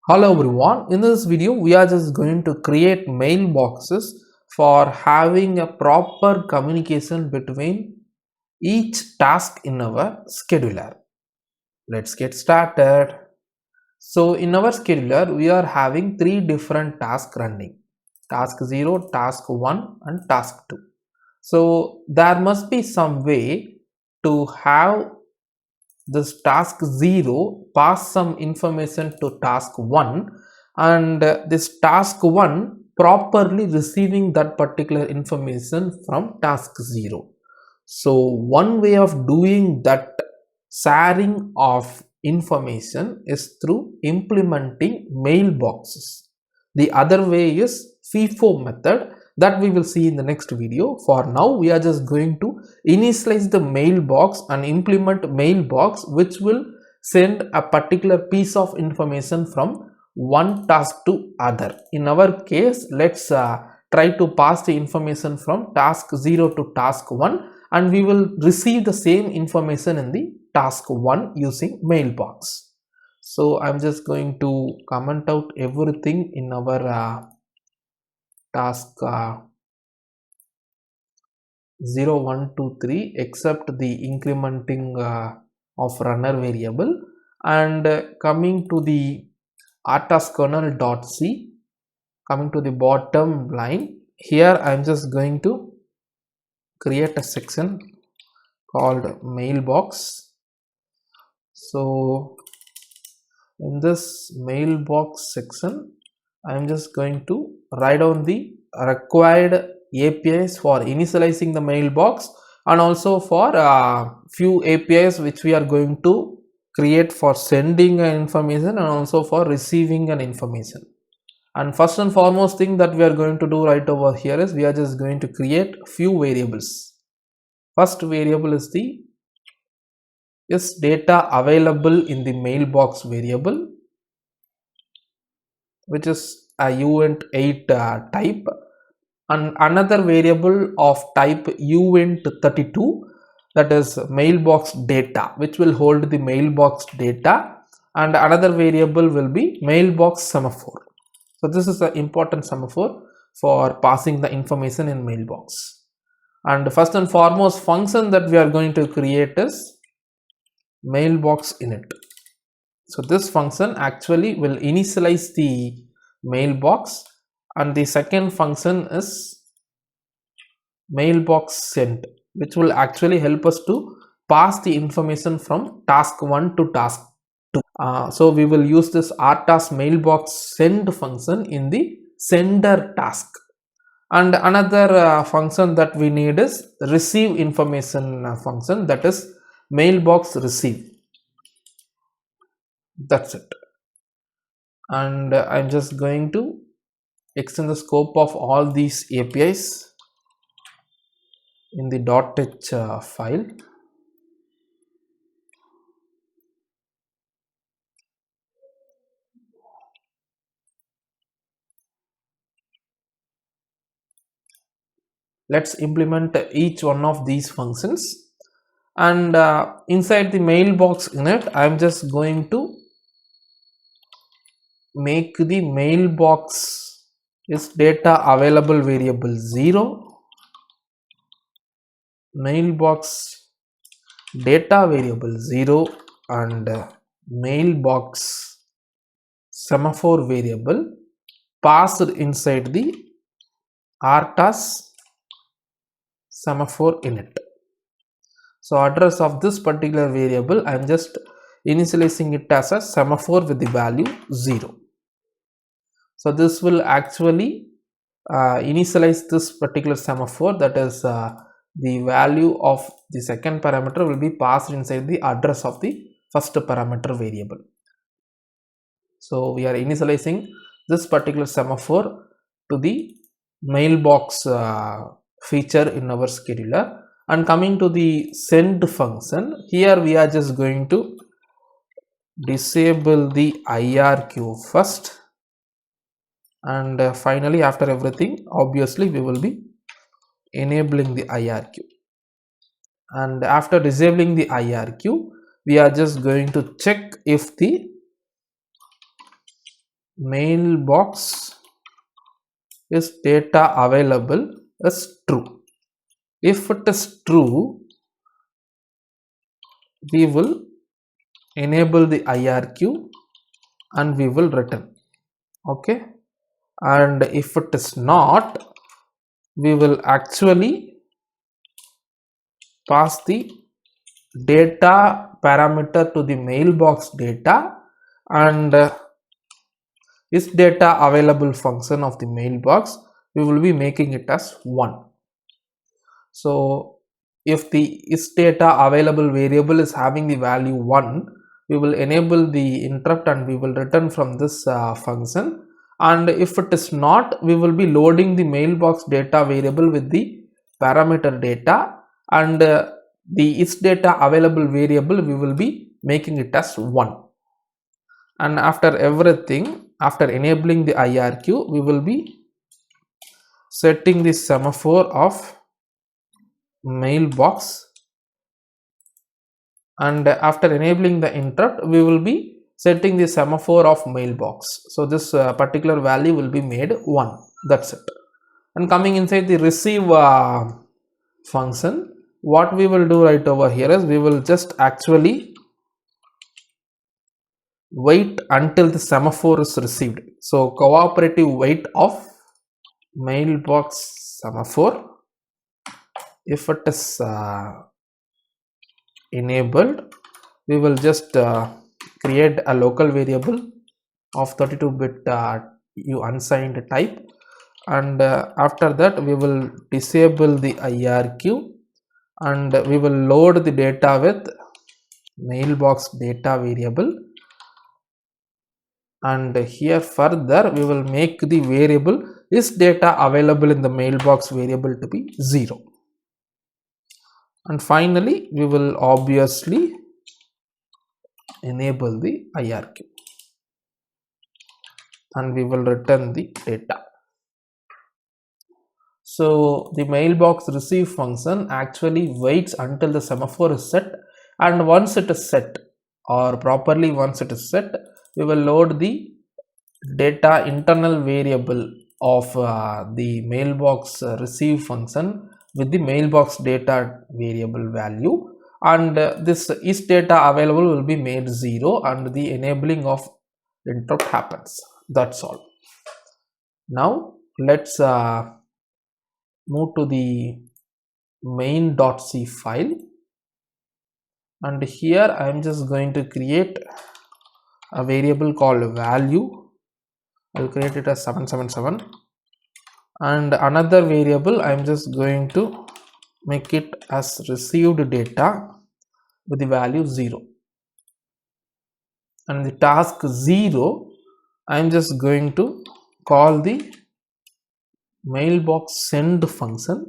Hello everyone, in this video we are just going to create mailboxes for having a proper communication between each task in our scheduler. Let's get started. So in our scheduler we are having three different tasks running: task 0, task 1 and task 2. So there must be some way to have this task 0 pass some information to task 1 and this task 1 properly receiving that particular information from task 0. So one way of doing that sharing of information is through implementing mailboxes. The other way is FIFO method that we will see in the next video. For now we are just going to initialize the mailbox and implement mailbox which will send a particular piece of information from one task to other. In our case, let's try to pass the information from task 0 to task 1 and we will receive the same information in the task 1 using mailbox. So I'm just going to comment out everything in our task 0, 1, 2, 3 except the incrementing of runner variable, and coming to the RTOS kernel.c, coming to the bottom line, here I'm just going to create a section called mailbox. So in this mailbox section I'm just going to write down the required APIs for initializing the mailbox and also for few APIs which we are going to create for sending an information and also for receiving an information. And first and foremost thing that we are going to do right over here is we are just going to create few variables. First variable is the data available in the mailbox variable, which is a uint8 type, and another variable of type uint32, that is mailbox data, which will hold the mailbox data, and another variable will be mailbox semaphore. So this is an important semaphore for passing the information in mailbox. And first and foremost function that we are going to create is mailbox init. So this function actually will initialize the mailbox, and the second function is mailbox send, which will actually help us to pass the information from task 1 to task 2. So we will use this RTOS mailbox send function in the sender task. And another function that we need is receive information function, that is mailbox receive. That's it. And I'm just going to extend the scope of all these APIs in the .h file. Let's implement each one of these functions, and inside the mailbox init I'm just going to make the mailbox is data available variable 0, mailbox data variable 0, and mailbox semaphore variable passed inside the RTOS semaphore init. So address of this particular variable I am just initializing it as a semaphore with the value 0. So this will actually initialize this particular semaphore, that is the value of the second parameter will be passed inside the address of the first parameter variable. So we are initializing this particular semaphore to the mailbox feature in our scheduler. And coming to the send function, here we are just going to disable the IRQ first, and finally after everything obviously we will be enabling the IRQ. And after disabling the IRQ we are just going to check if the mailbox is data available is true. If it is true, we will enable the IRQ and we will return. Okay, and if it is not, we will actually pass the data parameter to the mailbox data, and is data available function of the mailbox, we will be making it as 1. So if the is data available variable is having the value 1, we will enable the interrupt and we will return from this function. And if it is not, we will be loading the mailbox data variable with the parameter data, and the is data available variable we will be making it as 1. And after everything, after enabling the IRQ, we will be setting the semaphore of mailbox, and after enabling the interrupt, we will be setting the semaphore of mailbox. So this particular value will be made 1. That's it. And coming inside the receive function, what we will do right over here is we will just actually wait until the semaphore is received. So cooperative wait of mailbox semaphore, if it is enabled, we will just create a local variable of 32-bit unsigned type, and after that we will disable the IRQ and we will load the data with mailbox data variable, and here further we will make the variable is data available in the mailbox variable to be 0. And finally we will obviously enable the IRQ and we will return the data. So the mailbox receive function actually waits until the semaphore is set, and once it is set, or properly once it is set, we will load the data internal variable of the mailbox receive function with the mailbox data variable value, and this is data available will be made 0 and the enabling of interrupt happens. That's all. Now let's move to the main.c file, and here I am just going to create a variable called value. I'll create it as 777, and another variable I am just going to make it as received data with the value 0, and the task 0 I am just going to call the mailbox send function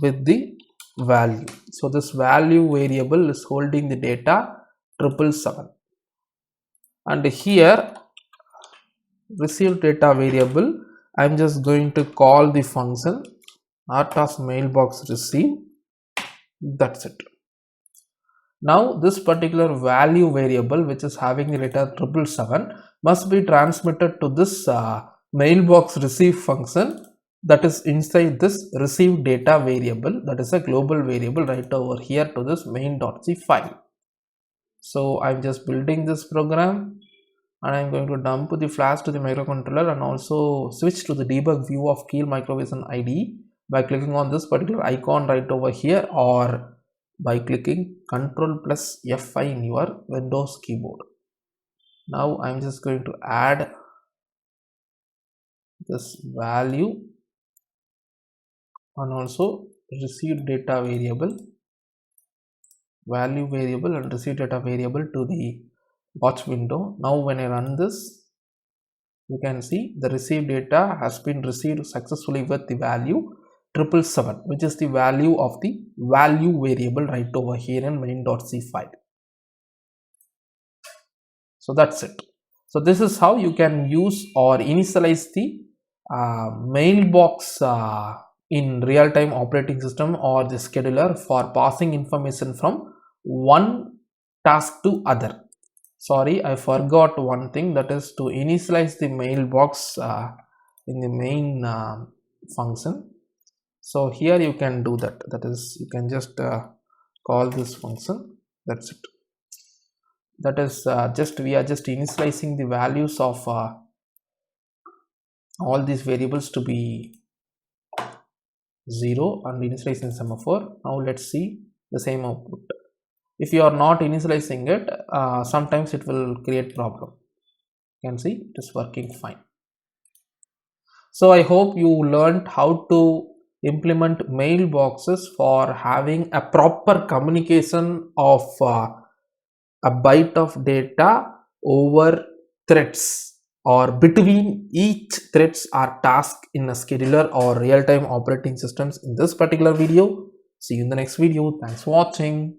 with the value. So this value variable is holding the data 777, and here received data variable I am just going to call the function RTOS mailbox receive. That's it. Now this particular value variable which is having the data 777 must be transmitted to this mailbox receive function that is inside this receive data variable, that is a global variable right over here, to this main.c file. So I'm just building this program, and I'm going to dump the flash to the microcontroller and also switch to the debug view of Keel Microvision IDE by clicking on this particular icon right over here, or by clicking Ctrl plus F5 in your Windows keyboard. Now I'm just going to add this value and also received data variable, value variable and received data variable to the watch window. Now when I run this, you can see the received data has been received successfully with the value 777, which is the value of the value variable right over here in main.c file. So that's it. So this is how you can use or initialize the mailbox in real-time operating system or the scheduler for passing information from one task to other. Sorry, I forgot one thing, that is to initialize the mailbox in the main function. So here you can do that, that is you can just call this function. That's it. That is just we are just initializing the values of all these variables to be 0 and initializing semaphore. Now let's see the same output. If you are not initializing it, sometimes it will create problem. You can see it is working fine. So I hope you learned how to implement mailboxes for having a proper communication of a byte of data over threads or between each threads or task in a scheduler or real-time operating systems in this particular video. See you in the next video. Thanks for watching.